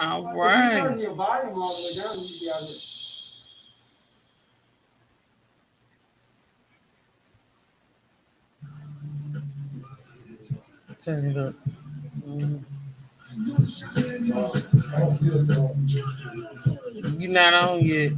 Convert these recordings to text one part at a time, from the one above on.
All If you turn right. your volume all the way down, you'd be able to. Turn it up. Mhm. You're not on yet.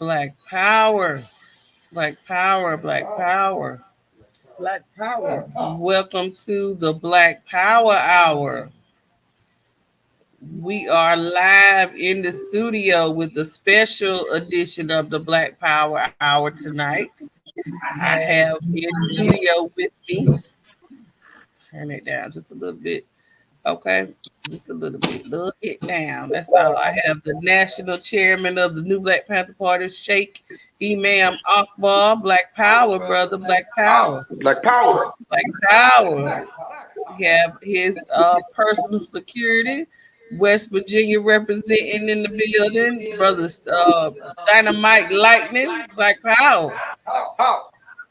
Black power. Black power. Black power. Black Power. Welcome to the Black Power Hour. We are live in the studio with the special edition of the Black Power Hour tonight. I have in studio with me, turn it down just a little bit. Okay, just a little bit, little hit down. That's all. I have the national chairman of the New Black Panther Party, Sheikh Imam Akbar. Black Power, brother. Black Power. Black Power. Black Power. We have his personal security, West Virginia representing in the building, brothers Dynamite Lightning, Black Power.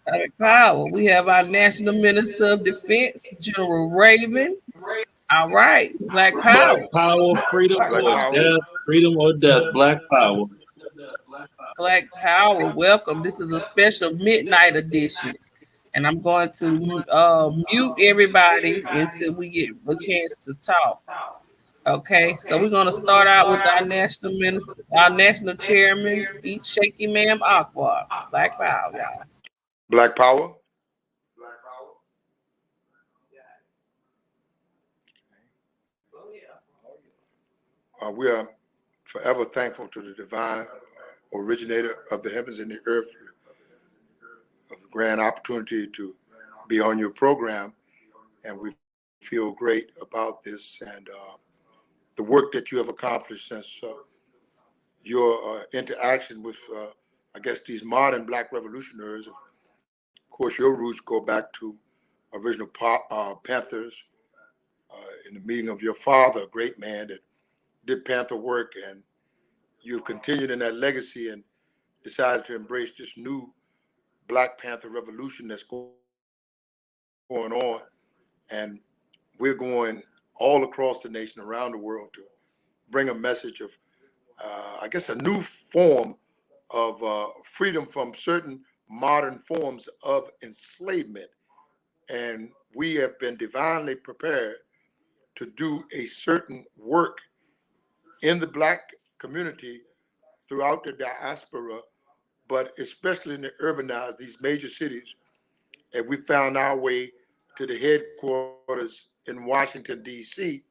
Black Power. We have our National Minister of Defense, General Raven. All right, Black Black Power. power, freedom Black or Power. death, freedom or death, black power. Black Power. Welcome. This is a special midnight edition. And I'm going to mute everybody until we get a chance to talk. Okay, so we're gonna start out with our national minister, our national chairman, each shaky man Aqua. Black Power, y'all. Black Power. We are forever thankful to the divine originator of the heavens and the earth of the grand opportunity to be on your program. And we feel great about this and the work that you have accomplished since your interaction with, I guess, these modern black revolutionaries. Of course, your roots go back to original Panthers, in the meeting of your father, a great man that did Panther work, and you've continued in that legacy and decided to embrace this new Black Panther revolution that's going on. And we're going all across the nation, around the world, to bring a message of, I guess, a new form of freedom from certain modern forms of enslavement. And we have been divinely prepared to do a certain work in the Black community throughout the diaspora, but especially in the urbanized, these major cities. And we found our way to the headquarters in Washington, D.C.,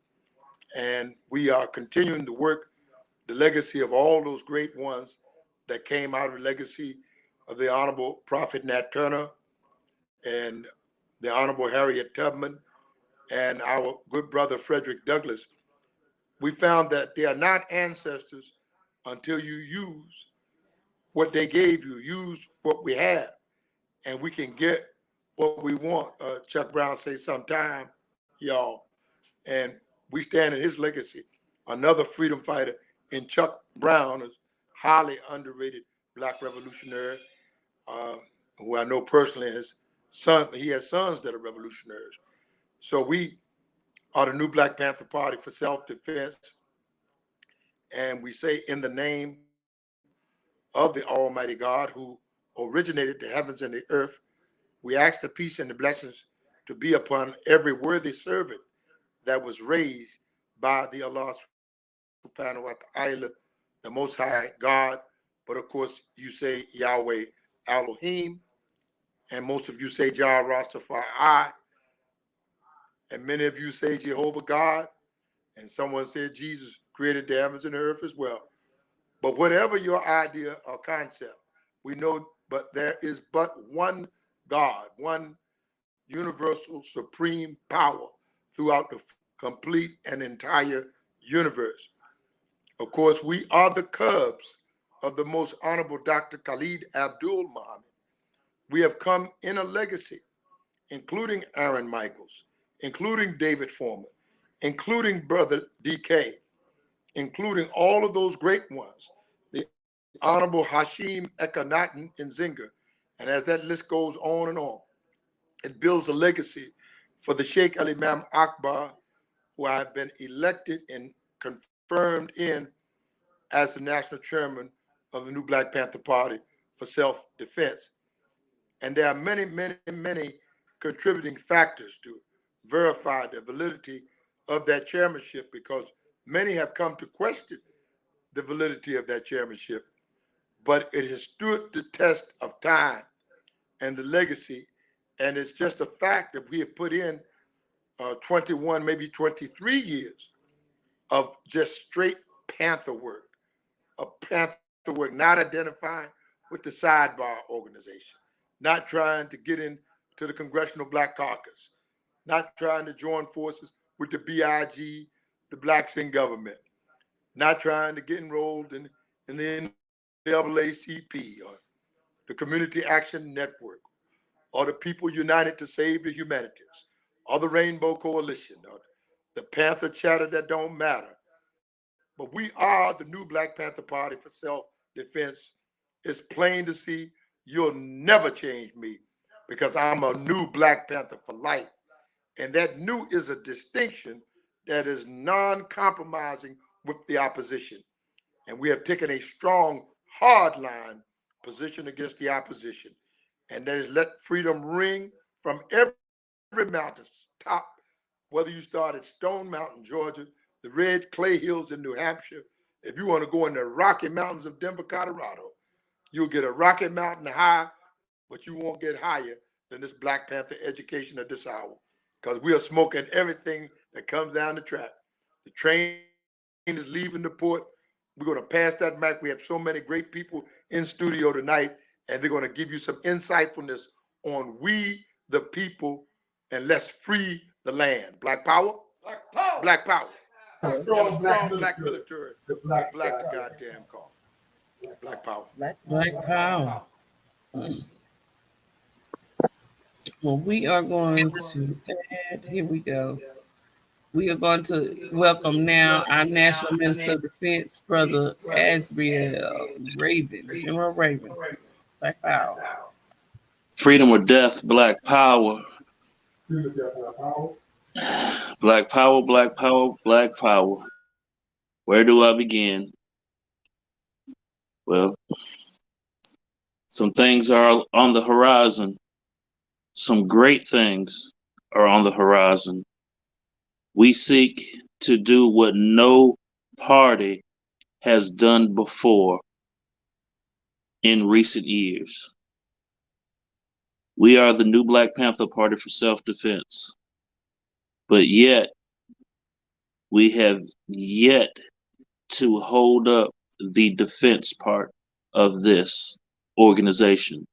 and we are continuing to work the legacy of all those great ones that came out of the legacy of the Honorable Prophet Nat Turner and the Honorable Harriet Tubman and our good brother Frederick Douglass. We found that they are not ancestors until you use what they gave you, use what we have, and we can get what we want. Chuck Brown say sometime, y'all, and we stand in his legacy. Another freedom fighter in Chuck Brown, is highly underrated Black revolutionary, uh, who I know personally. His son, he has sons that are revolutionaries. So we are the new Black Panther Party for self-defense, and we say in the name of the Almighty God who originated the heavens and the earth, we ask the peace and the blessings to be upon every worthy servant that was raised by the Allah subhanahu wa ta'ala, the Most High God. But of course, you say Yahweh Elohim, and most of you say Jah Rastafari, and many of you say Jehovah God, and someone said Jesus created the heavens and the earth as well. But whatever your idea or concept, we know, but there is but one God, one universal supreme power throughout the complete and entire universe. Of course, we are the cubs of the most honorable Dr. Khalid Abdul Muhammad. We have come in a legacy, including Aaron Michaels, including David Foreman, including Brother DK, including all of those great ones, the Honorable Hashim Ekanaten in Zinger. And as that list goes on, it builds a legacy for the Sheikh Al Imam Akbar, who I have been elected and confirmed in as the national chairman of the new Black Panther Party for self-defense. And there are many, many, many contributing factors to verify the validity of that chairmanship, because many have come to question the validity of that chairmanship, but it has stood the test of time and the legacy. And it's just a fact that we have put in 21, maybe 23 years of just straight Panther work, of Panther work, not identifying with the sidebar organization, not trying to get into the Congressional Black Caucus, not trying to join forces with the BIG, the blacks in government, not trying to get enrolled in the NAACP or the Community Action Network or the People United to Save the Humanities or the Rainbow Coalition or the Panther Chatter that don't matter. But we are the new Black Panther Party for self-defense. It's plain to see. You'll never change me because I'm a new Black Panther for life. And that new is a distinction that is non-compromising with the opposition. And we have taken a strong, hardline position against the opposition. And that is let freedom ring from every mountain top, whether you start at Stone Mountain, Georgia, the red clay hills in New Hampshire. If you want to go in the Rocky Mountains of Denver, Colorado, you'll get a Rocky Mountain high, but you won't get higher than this Black Panther education at this hour, because we are smoking everything that comes down the track. The train is leaving the port. We're going to pass that mic. We have so many great people in studio tonight, and they're going to give you some insightfulness on we, the people, and let's free the land. Black power, Black power. black power, and a Strong black strong black military. military The with black black the God. goddamn call. Black power. Black Black power. Well, we are going to add, here we go. We are going to welcome now our National Minister of Defense, Brother Asriel Raven, General Raven. Black Power. Freedom or death, black power. Freedom, death, and power. Black power, black power, black power. Where do I begin? Well, some things are on the horizon. Some great things are on the horizon. We seek to do what no party has done before in recent years. We are the new Black Panther Party for self-defense, but yet we have yet to hold up the defense part of this organization.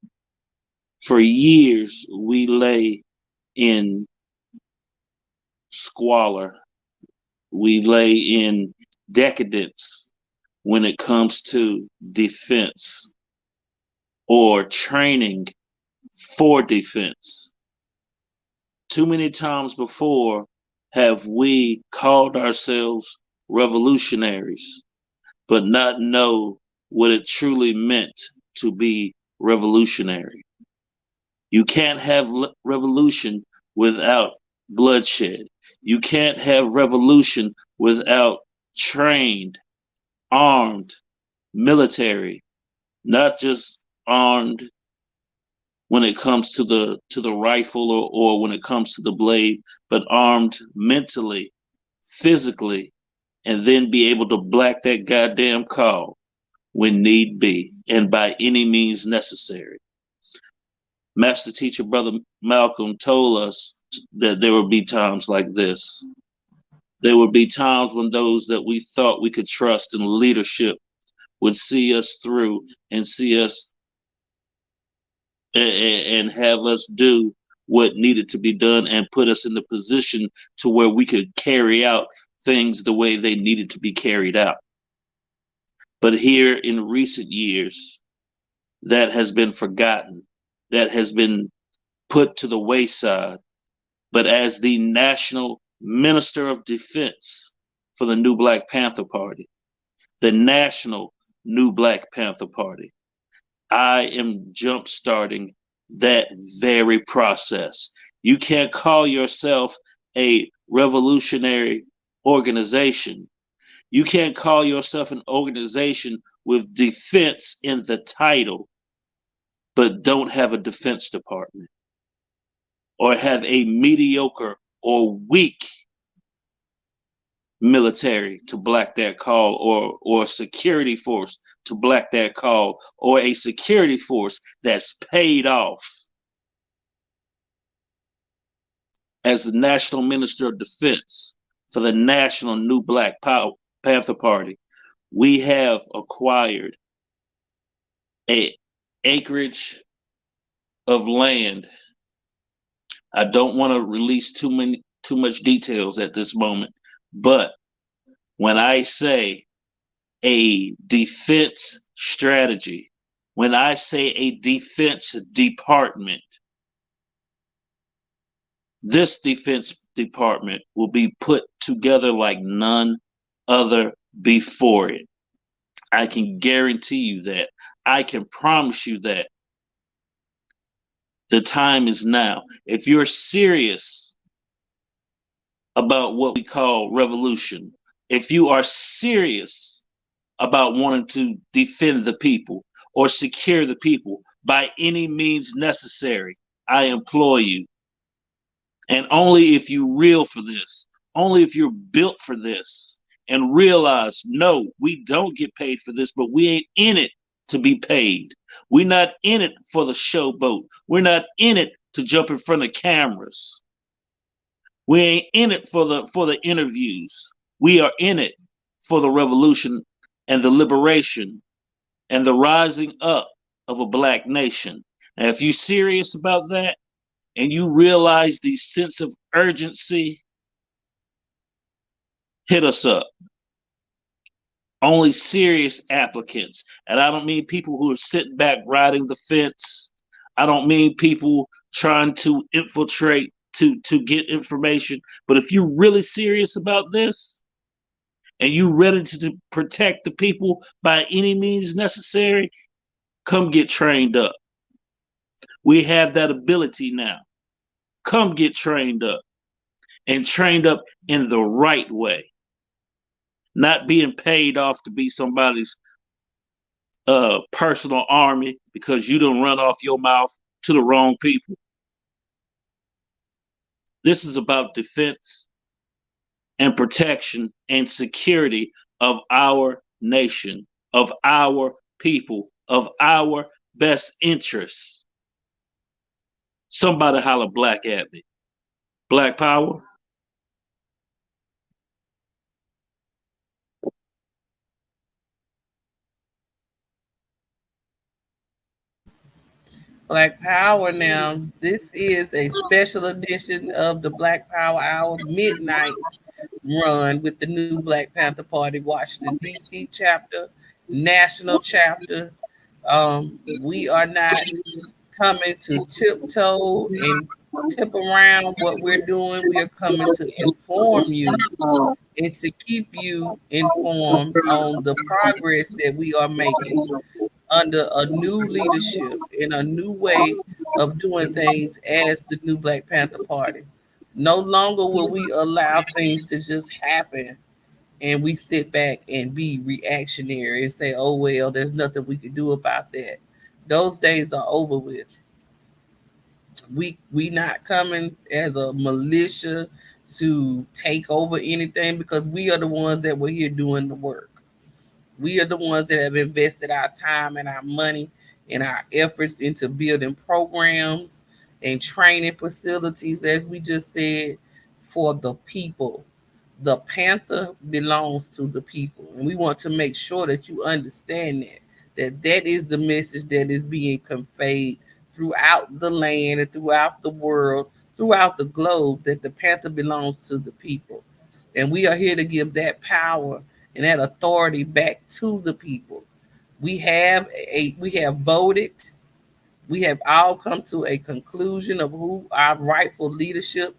For years, we lay in squalor, we lay in decadence when it comes to defense or training for defense. Too many times before have we called ourselves revolutionaries, but not know what it truly meant to be revolutionary. You can't have revolution without bloodshed. You can't have revolution without trained, armed military, not just armed when it comes to the rifle or when it comes to the blade, but armed mentally, physically, and then be able to black that goddamn call when need be and by any means necessary. Master teacher brother Malcolm told us that there would be times like this. There would be times when those that we thought we could trust in leadership would see us through and see us and have us do what needed to be done and put us in the position to where we could carry out things the way they needed to be carried out. But here in recent years, that has been forgotten, that has been put to the wayside. But as the National Minister of Defense for the New Black Panther Party, the National New Black Panther Party, I am jump-starting that very process. You can't call yourself a revolutionary organization. You can't call yourself an organization with defense in the title, but don't have a defense department or have a mediocre or weak military to black that call or a security force to black that call or a security force that's paid off. As the National Minister of Defense for the National New Black Panther Party, we have acquired a acreage of land. I don't want to release too much details at this moment, but when I say a defense strategy, when I say a defense department, this defense department will be put together like none other before it. I can guarantee you that. I can promise you that. The time is now. If you're serious about what we call revolution, if you are serious about wanting to defend the people or secure the people by any means necessary, I implore you. And only if you reel for this, only if you're built for this and realize, no, we don't get paid for this, but we ain't in it to be paid. We're not in it for the showboat. We're not in it to jump in front of cameras. We ain't in it for the interviews. We are in it for the revolution and the liberation and the rising up of a black nation. And if you're serious about that and you realize the sense of urgency, hit us up. Only serious applicants. And I don't mean people who are sitting back riding the fence. I don't mean people trying to infiltrate to get information. But if you're really serious about this and you ready to protect the people by any means necessary, come get trained up. We have that ability now. Come get trained up and trained up in the right way, not being paid off to be somebody's personal army because you don't run off your mouth to the wrong people. This is about defense and protection and security of our nation, of our people, of our best interests. Somebody holler black at me. Black power. Black Power now. This is a special edition of the Black Power Hour midnight run with the new Black Panther Party, Washington, D.C. chapter, national chapter. We are not coming to tiptoe and tip around what we're doing. We are coming to inform you and to keep you informed on the progress that we are making under a new leadership and a new way of doing things as the new Black Panther Party. No longer will we allow things to just happen and we sit back and be reactionary and say, oh, well, there's nothing we can do about that. Those days are over with. We not coming as a militia to take over anything because we are the ones that were here doing the work. We are the ones that have invested our time and our money and our efforts into building programs and training facilities, as we just said, for the people. The Panther belongs to the people. And we want to make sure that you understand that is the message that is being conveyed throughout the land and throughout the world, throughout the globe, that the Panther belongs to the people. And we are here to give that power and that authority back to the people. We have voted. We have all come to a conclusion of who our rightful leadership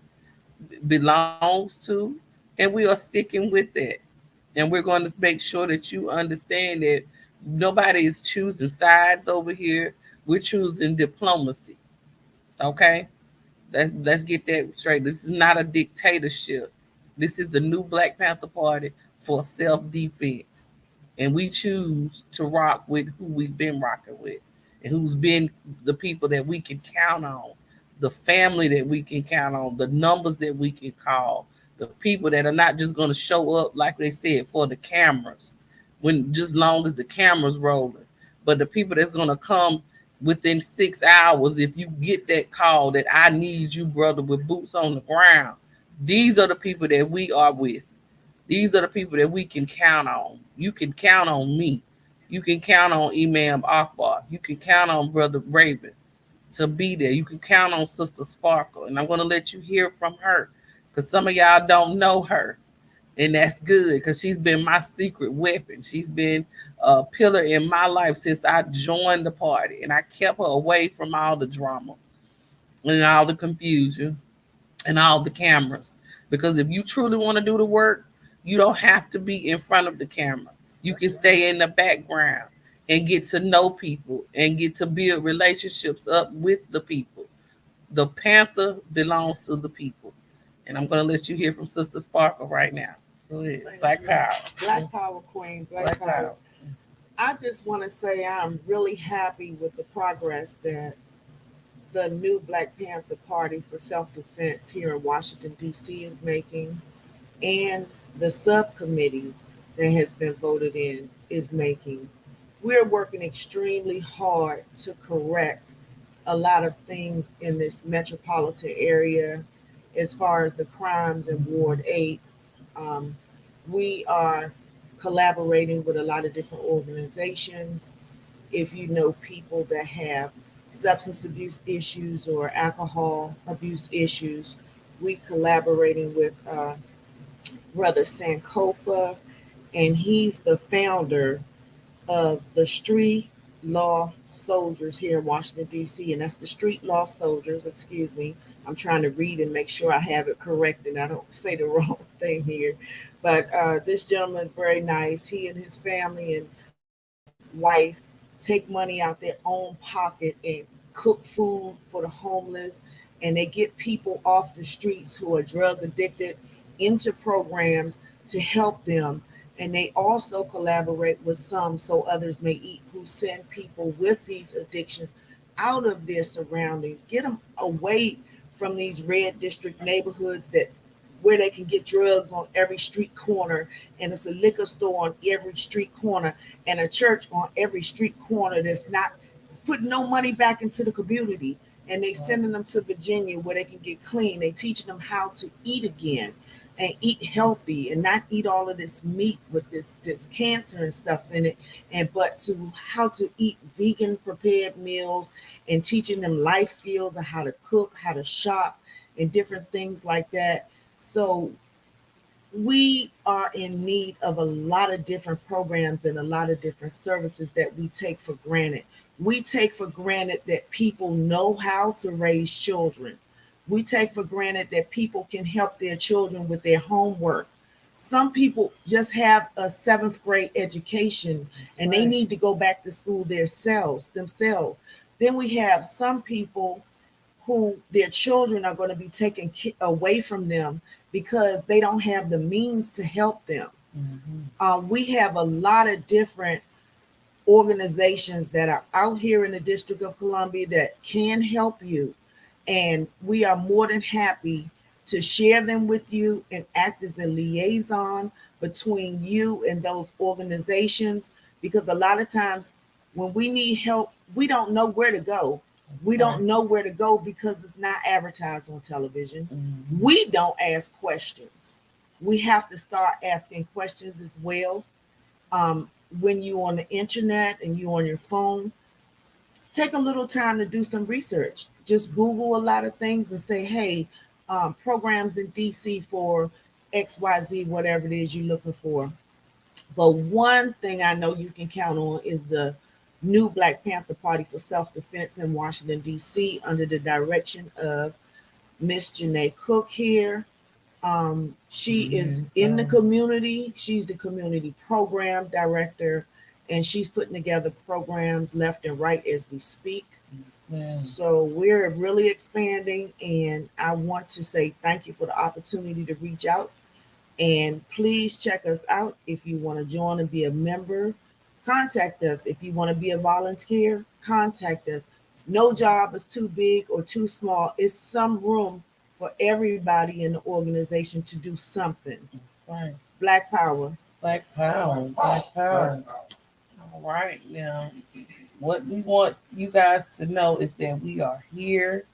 belongs to, and we are sticking with that. And we're going to make sure that you understand that nobody is choosing sides over here. We're choosing diplomacy. Okay? Let's get that straight. This is not a dictatorship. This is the new Black Panther Party for self-defense. And we choose to rock with who we've been rocking with and who's been the people that we can count on, the family that we can count on, the numbers that we can call, the people that are not just going to show up, like they said, for the cameras, when just long as the camera's rolling, but the people that's going to come within 6 hours if you get that call that I need you, brother, with boots on the ground. These are the people that we are with. These are the people that we can count on. You can count on me. You can count on Imam Akbar. You can count on Brother Raven to be there. You can count on Sister Sparkle. And I'm going to let you hear from her because some of y'all don't know her. And that's good because she's been my secret weapon. She's been a pillar in my life since I joined the party. And I kept her away from all the drama and all the confusion and all the cameras. Because if you truly want to do the work, you don't have to be in front of the camera. You can stay in the background and get to know people and get to build relationships up with the people. The Panther belongs to the people. And I'm going to let you hear from Sister Sparkle right now. Go ahead. Black Power. Black Power Queen, Black Power. I just want to say I'm really happy with the progress that the new Black Panther Party for Self-Defense here in Washington, D.C. is making, and the subcommittee that has been voted in is making. We're working extremely hard to correct a lot of things in this metropolitan area as far as the crimes in Ward 8. Um, we are collaborating with a lot of different organizations. If you know people that have substance abuse issues or alcohol abuse issues, we collaborating with Brother Sankofa, and he's the founder of the Street law soldiers here in Washington, D.C., and that's the street law soldiers. Excuse me. I'm trying to read and make sure I have it correct and I don't say the wrong thing here. But this gentleman is very nice. He and his family and wife take money out their own pocket and cook food for the homeless, and they get people off the streets who are drug addicted into programs to help them. And they also collaborate with some so others may eat, who send people with these addictions out of their surroundings, get them away from these red district neighborhoods that where they can get drugs on every street corner, and it's a liquor store on every street corner, and a church on every street corner that's not putting no money back into the community. And they sending them to Virginia where they can get clean. They teaching them how to eat again and eat healthy and not eat all of this meat with this cancer and stuff in it, and but to how to eat vegan prepared meals, and teaching them life skills of how to cook, how to shop, and different things like that. So we are in need of a lot of different programs and a lot of different services that we take for granted. We take for granted that people know how to raise children. We take for granted that people can help their children with their homework. Some people just have a seventh grade education and they need to go back to school themselves. Then we have some people who their children are going to be taken away from them because they don't have the means to help them. We have a lot of different organizations that are out here in the District of Columbia that can help you. And we are more than happy to share them with you and act as a liaison between you and those organizations. Because a lot of times when we need help, we don't know where to go. We don't know where to go because it's not advertised on television. We don't ask questions. We have to start asking questions as well. um, when you on the internet and you on your phone, take a little time to do some research. Just Google a lot of things and say, hey, programs in DC for XYZ, whatever it is you're looking for. But one thing I know you can count on is the new Black Panther Party for Self Defense in Washington, D.C., under the direction of Miss Janae Cook here. She is in the community. She's the community program director, and she's putting together programs left and right as we speak. So we're really expanding, and I want to say thank you for the opportunity to reach out. And please check us out if you want to join and be a member. Contact us if you want to be a volunteer. Contact us. No job is too big or too small. It's some room for everybody in the organization to do something. Right. Black Power. Black power. Black power. All right. Now, what we want you guys to know is that we are here.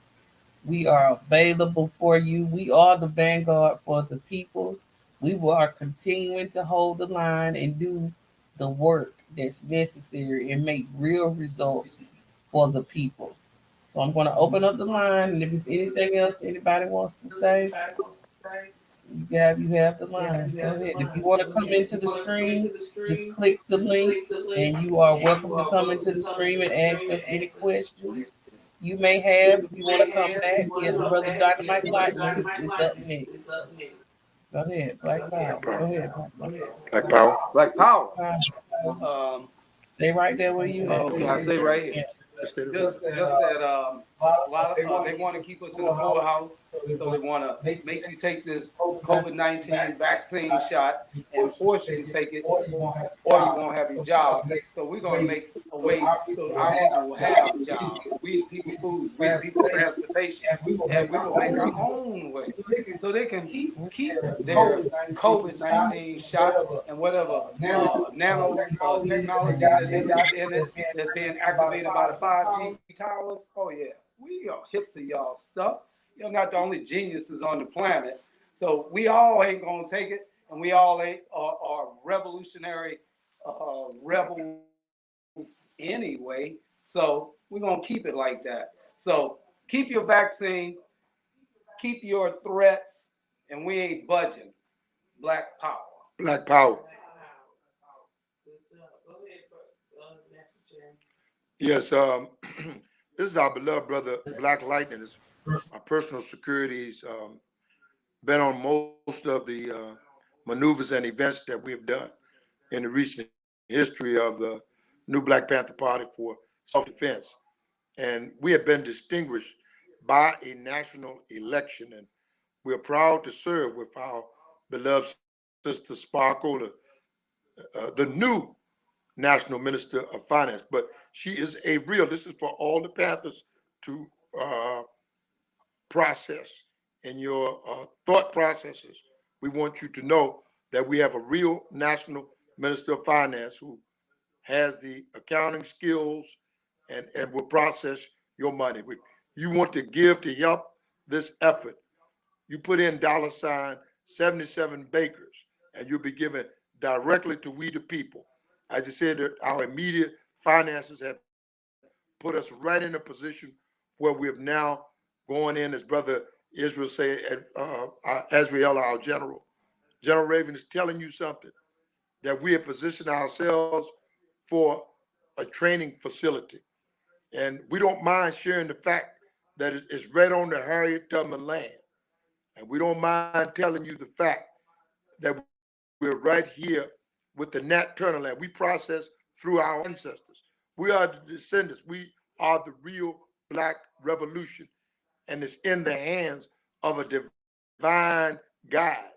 We are available for you. We are the vanguard for the people. We are continuing to hold the line and do the work that's necessary and make real results for the people. So I'm going to open up the line, and if there's anything else anybody wants to say, you have the line. Go ahead. If you want to come into the stream, just click the link, and you are welcome to come into the stream and ask us any questions you may have. If you want to come back, yeah, the brother Dynamite Lightning is up next. Go ahead, Black Power. Go ahead, Black Power. Black Power. Power. Um, Stay right there where you at. okay, I say right here. Yeah. Just that a lot of they want to keep us in the poorhouse, so they want to make you take this COVID-19 vaccine shot and force you to take it, or you won't have your job. So we're gonna make a way so our people will have jobs. We the people food, we the people transportation, and we will make our own way so they can keep their COVID-19 shot and whatever nano technology that they got in it that's being activated by the 5G towers. Oh yeah, we are hip to y'all stuff. You're not the only geniuses on the planet. So we all ain't gonna take it, and we all ain't are revolutionary rebels anyway. So we're gonna keep it like that. So keep your vaccine, keep your threats, and we ain't budging. Black power. Black Power. Yes, this is our beloved brother Black Lightning. It's our personal security. He's been on most of the maneuvers and events that we have done in the recent history of the new Black Panther Party for self-defense. And we have been distinguished by a national election, and we're proud to serve with our beloved sister Sparkle, the new national minister of finance. But she is a real. This is for all the Panthers to uh, process in your thought processes. We want you to know that we have a real national minister of finance who has the accounting skills and will process your money. You want to give to help this effort, you put in $ 77 Bakers, and you'll be given directly to we the people. As I said, our immediate finances have put us right in a position where we have now going in, as Brother Israel said, Azrael, our general. General Raven is telling you something, that we have positioned ourselves for a training facility. And we don't mind sharing the fact that it's right on the Harriet Tubman land. And we don't mind telling you the fact that we're right here with the Nat Turner land. We process through our ancestors. We are the descendants. We are the real Black revolution. And it's in the hands of a divine God.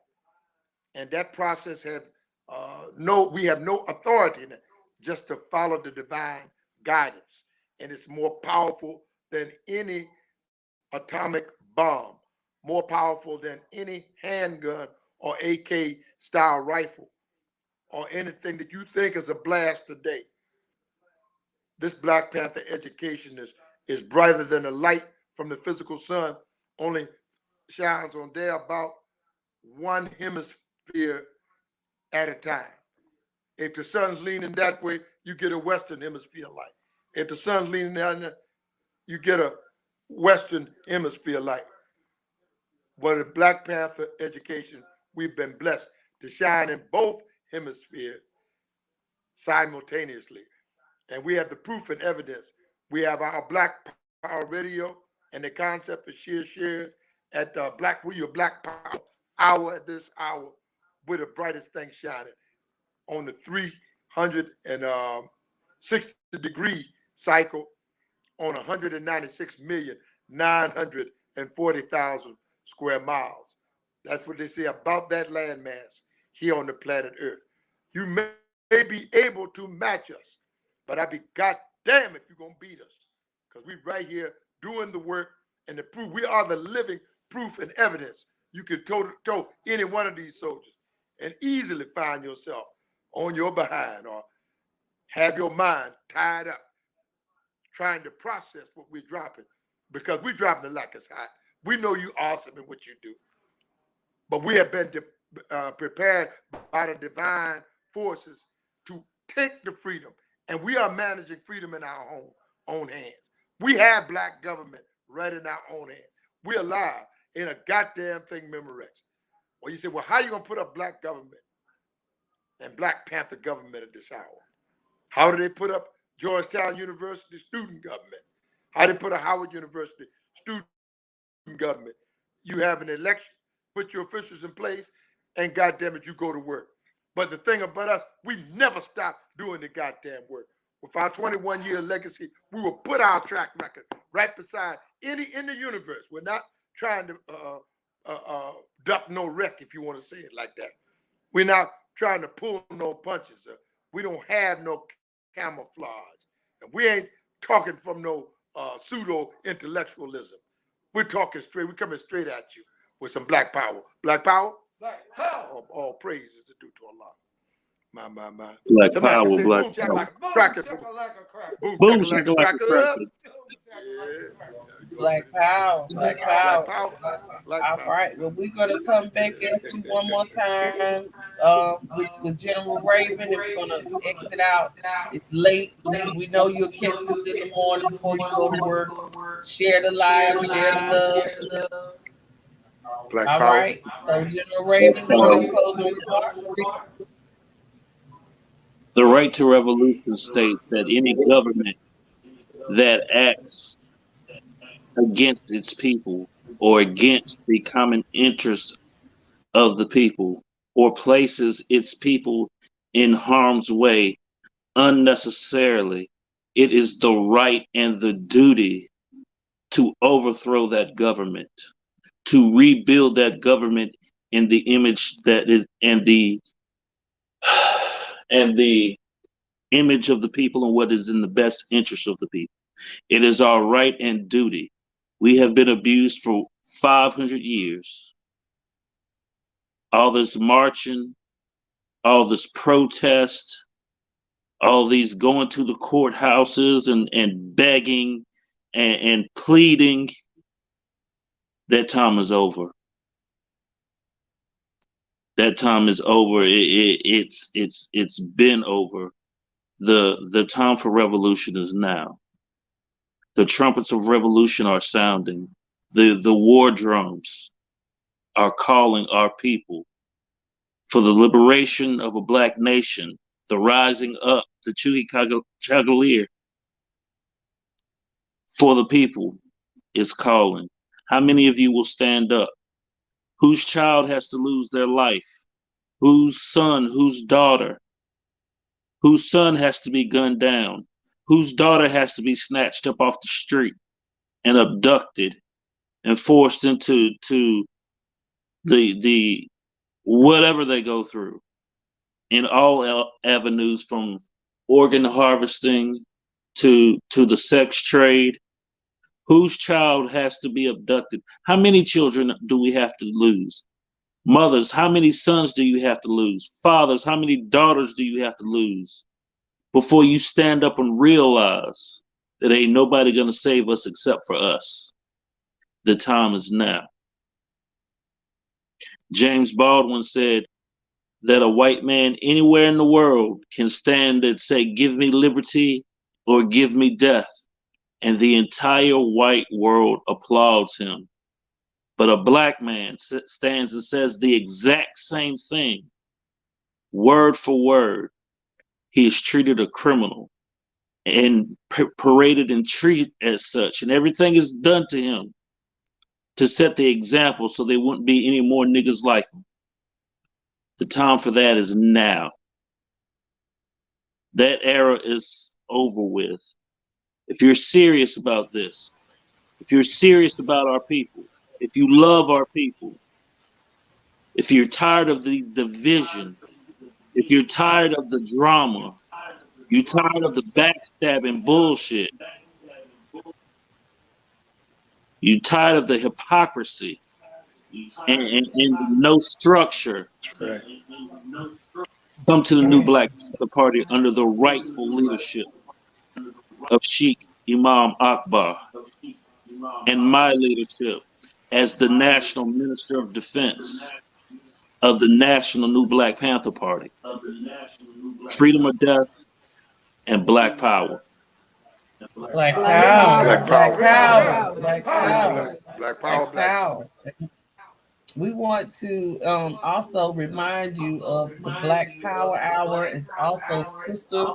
And that process has we have no authority in it, just to follow the divine guidance. And it's more powerful than any atomic bomb, more powerful than any handgun or AK style rifle or anything that you think is a blast today. This Black Panther education is brighter than the light from the physical sun, only shines on there about one hemisphere at a time. If the sun's leaning that way, you get a Western hemisphere light. If the sun's leaning that, you get a Western hemisphere light. But in Black Panther education, we've been blessed to shine in both hemispheres simultaneously. And we have the proof and evidence. We have our Black Power Radio, and the concept is shared at the Black Power hour at this hour, with the brightest thing shining on the 360-degree cycle on 196,940,000 square miles. That's what they say about that landmass here on the planet Earth. You may be able to match us, but I'd be goddamn if you're gonna beat us, because we right here doing the work and the proof. We are the living proof and evidence. You can toe any one of these soldiers and easily find yourself on your behind or have your mind tied up trying to process what we're dropping, because we're dropping it like it's hot. We know you awesome in what you do, but we have been prepared by the divine forces to take the freedom, and we are managing freedom in our own hands. We have Black government right in our own hands. We're alive in a goddamn thing Memorex. Well, you say, well, how you gonna put up Black government and Black Panther government at this hour? How do they put up Georgetown University student government? How do they put a Howard University student government? You have an election, put your officials in place, and goddamn it, you go to work. But the thing about us, we never stop doing the goddamn work. With our 21-year legacy, we will put our track record right beside any in the universe. We're not trying to duck no wreck, if you want to say it like that. We're not trying to pull no punches. We don't have no camouflage. And we ain't talking from no pseudo intellectualism. We're talking straight. We're coming straight at you with some Black power. Black power? Black power. All praises to due to Allah. My. Black Somebody can power, say black boom, power. shakalaka, crack it. Boom, Boom, Boom, shakalaka, shakalaka, crack it crack up. it. Black power, black power. Black power. Black All power. right. Well, we're gonna come back at you one more time with General Raven, and we're gonna exit out. It's late. We know you'll catch this in the morning before you go to work. Share the live, share the love. Black All power. right. So, General Raven, your closing remarks. The right to revolution states that any government that acts against its people or against the common interests of the people or places its people in harm's way unnecessarily, it is the right and the duty to overthrow that government, to rebuild that government in the image that is and the image of the people and what is in the best interest of the people. It is our right and duty. We have been abused for 500 years. All this marching, all this protest, all these going to the courthouses and begging and pleading, that time is over. That time is over. It's been over. The time for revolution is now. The trumpets of revolution are sounding. The war drums are calling our people for the liberation of a black nation, the rising up, the Chagalier for the people is calling. How many of you will stand up? Whose child has to lose their life? Whose son, whose daughter, whose son has to be gunned down? Whose daughter has to be snatched up off the street and abducted and forced into the whatever they go through in all avenues, from organ harvesting to the sex trade? Whose child has to be abducted? How many children do we have to lose? Mothers, how many sons do you have to lose? Fathers, how many daughters do you have to lose before you stand up and realize that ain't nobody gonna save us except for us? The time is now. James Baldwin said that a white man anywhere in the world can stand and say, "Give me liberty or give me death," and the entire white world applauds him. But a black man stands and says the exact same thing, word for word. He is treated a criminal and paraded and treated as such, and everything is done to him to set the example so there wouldn't be any more niggas like him. The time for that is now. That era is over with. If you're serious about this, if you're serious about our people, if you love our people, if you're tired of the division, if you're tired of the drama, you're tired of the backstabbing bullshit, you're tired of the hypocrisy and the no structure, Right. come to the new Black Panther Party under the rightful leadership of Sheikh Imam Akbar and my leadership as the National Minister of Defense of the National New Black Panther Party. Freedom or death and Black power. Black Black power, Black power, black power. black power, power, black Black, power, black power, black black power. power. We want to also remind you of the Black Power Hour is also Sister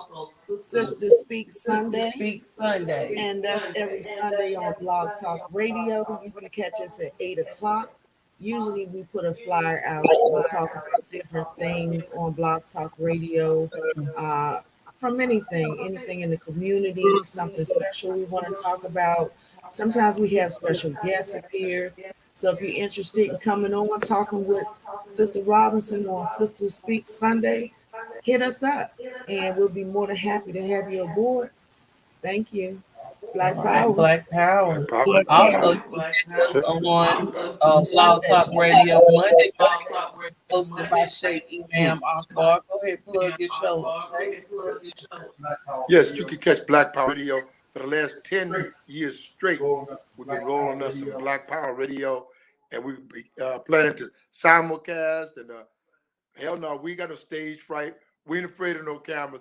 Speak Sister Sunday. Speak Sunday. And that's every Sunday on Blog Talk Radio. You can catch us at 8 o'clock. Usually we put a flyer out. We talk about different things on Blog Talk Radio, uh, from anything in the community, something special we want to talk about. Sometimes we have special guests appear. So if you're interested in coming on, talking with Sister Robinson on Sister Speak Sunday, hit us up and we'll be more than happy to have you aboard. Thank you. Black All right, Power. Black Power. Black power. Black Also, power. you can catch us on Blog Monday. Talk Radio Monday, hosted by Sheikh Imam Akbar. Go ahead, plug your show. Yes, you can catch Black Power Radio for the last 10 years straight. We've been rolling us some Black Power Radio, and we be planning to simulcast. And hell no, we ain't got no stage fright. We ain't afraid of no cameras.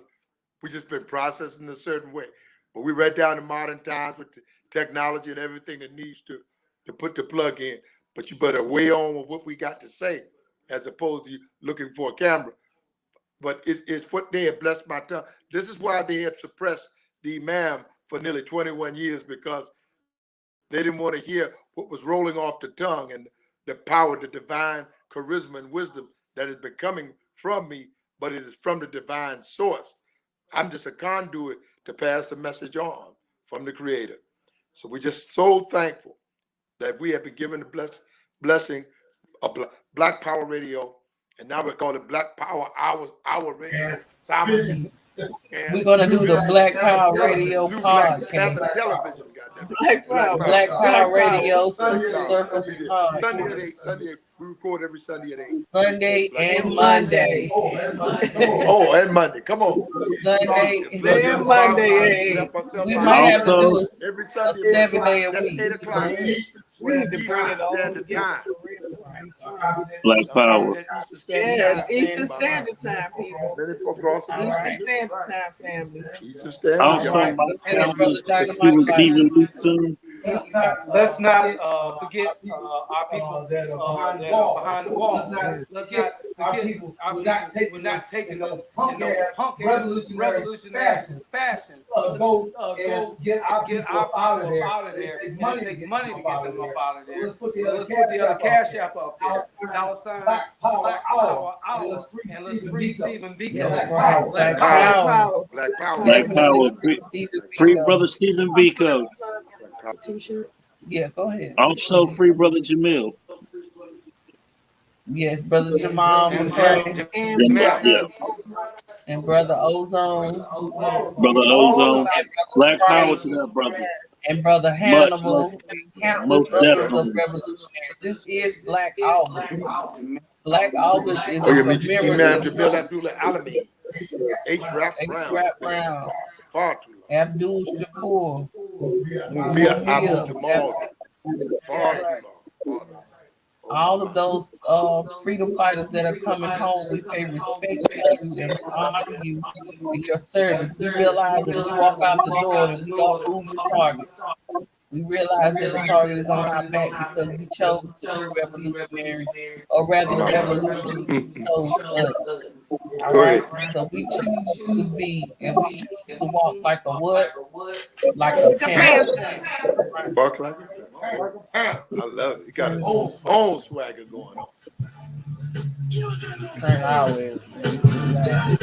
We just been processing a certain way. But we right down to modern times with the technology and everything that needs to put the plug in. But you better weigh on with what we got to say, as opposed to you looking for a camera. But it's what they have blessed my tongue. This is why they have suppressed the imam for nearly 21 years because they didn't want to hear what was rolling off the tongue and the power, the divine charisma and wisdom that has been coming from me, but it is from the divine source. I'm just a conduit to pass the message on from the Creator. So we're just so thankful that we have been given the blessing of Black Power Radio, and now we call it Black Power Hour Radio. Simon, We're gonna do the Black Power Radio do Black podcast. Panther Television, goddamn. Black Power. Black Power Radio Sunday, Sister Circus podcast. Sunday at 8. Sunday, we record every Sunday at 8. Sunday and Monday. Oh, and Monday. Come on. Sunday and Monday. We might have to do every a Sunday. 7-day a That's week. 8 o'clock. We need to bring it all Standard together. time. Black Power. Yes, Eastern Standard Time, people. Let it across the Eastern Standard Time, family. Eastern Standard Also, Time. my family is Stephen Lee soon. Let's not forget our people that are behind the wall. Let's not forget our people. We're not taking us in no punk revolutionary fashion. Go get our people out of there. Take money to get them up out of there. Let's put the other cash app up there. $sign Black Power Hour. And let's free Stephen Biko. Black Power. Black Power. Black Power. Free brother Stephen Biko. T-shirts. Yeah, go ahead. Also free brother Jamil. Yes, brother Jamal McCray Yeah. and brother Ozone Brother Ozone. Black Power to that brother. and brother Hannibal and countless Most others of definitely. revolutionaries. This is Black August. Black August is Oh, you a mean commemorative. Jamil Abdullah Alameen. H. Rap Brown. Rap Brown. Far too long. Abdul Shakur. Mubia Abu Jamal. Far too long. All of those freedom fighters that are coming home, we pay respect to you and honor you in your service. We realize that we walk out the door and we go move the targets. We realize that the target is on our back because we chose to be revolutionary, or rather the revolution chose us. All right. So we choose to be and we choose to walk like a what? Like a panther. Bark like a panther. I love it. You got his own swagger going on. Turn our way. Yeah.